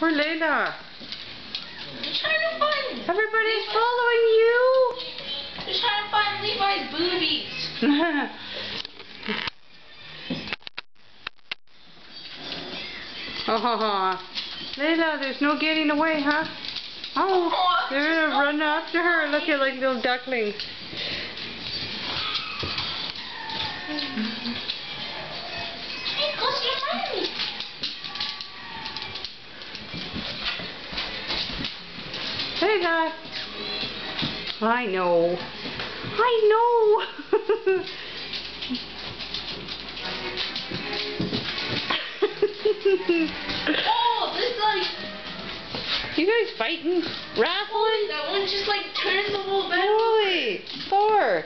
Poor Layla. I'm trying to find... Everybody's following you. I'm trying to find Levi's boobies. Oh, Layla, there's no getting away, huh? Oh, they're gonna run after her. Look at like little ducklings. Hey, go see mommy. Layla. I know. I know. Oh, this like... You guys fighting? Wrestling? That one just like turned the whole bed. Holy, Thor.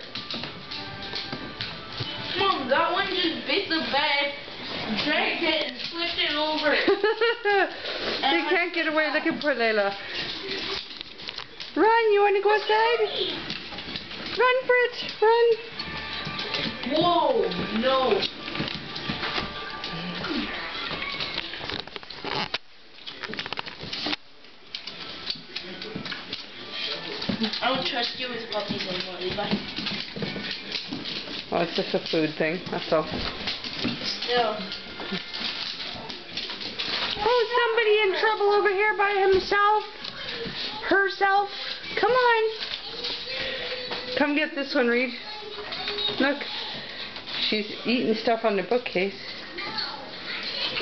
Mom, that one just bit the bed, dragged it, and flipped it over. They can't get away. Look at poor Layla. Run, you want to go outside? Run, Fritz, run. Whoa, no. I don't trust you with puppies anymore, Levi. Oh, it's just a food thing, that's all. Still. Oh, somebody in trouble over here by himself. Herself. Come on. Come get this one, Reed. Look. She's eating stuff on the bookcase.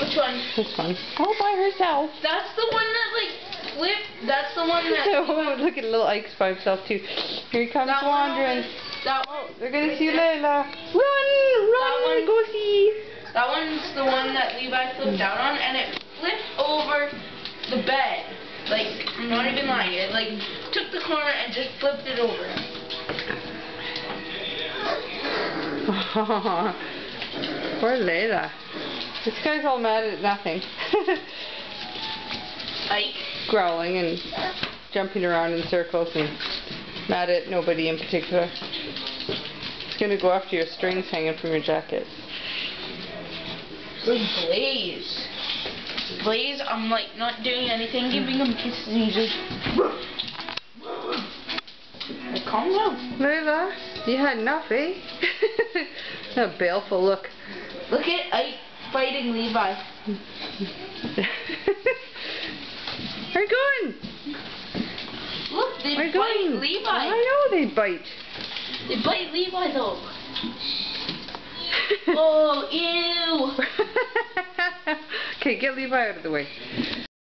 Which one? This one. All by herself. That's the one that like flipped. That's the one that... Oh, look at little Ike's by himself too. Here he comes that wandering. That one. They're gonna see Layla. Run, go see. That one's the one that Levi flipped out on, and it flipped over the bed. Like, I'm not even lying. It like took the corner and just flipped it over. Poor Layla. This guy's all mad at nothing. Ike. Growling and jumping around in circles and mad at nobody in particular. He's gonna go after your strings hanging from your jacket. Blaze. Blaze, I'm like not doing anything, giving him kisses and he's just... Like, calm down. Layla, you had enough, eh? A baleful look. Look at Ike fighting Levi. Where are you going? Look, they Where are you bite going? Levi. I know they bite. They bite Levi though. Oh, ew. Okay, get Levi out of the way.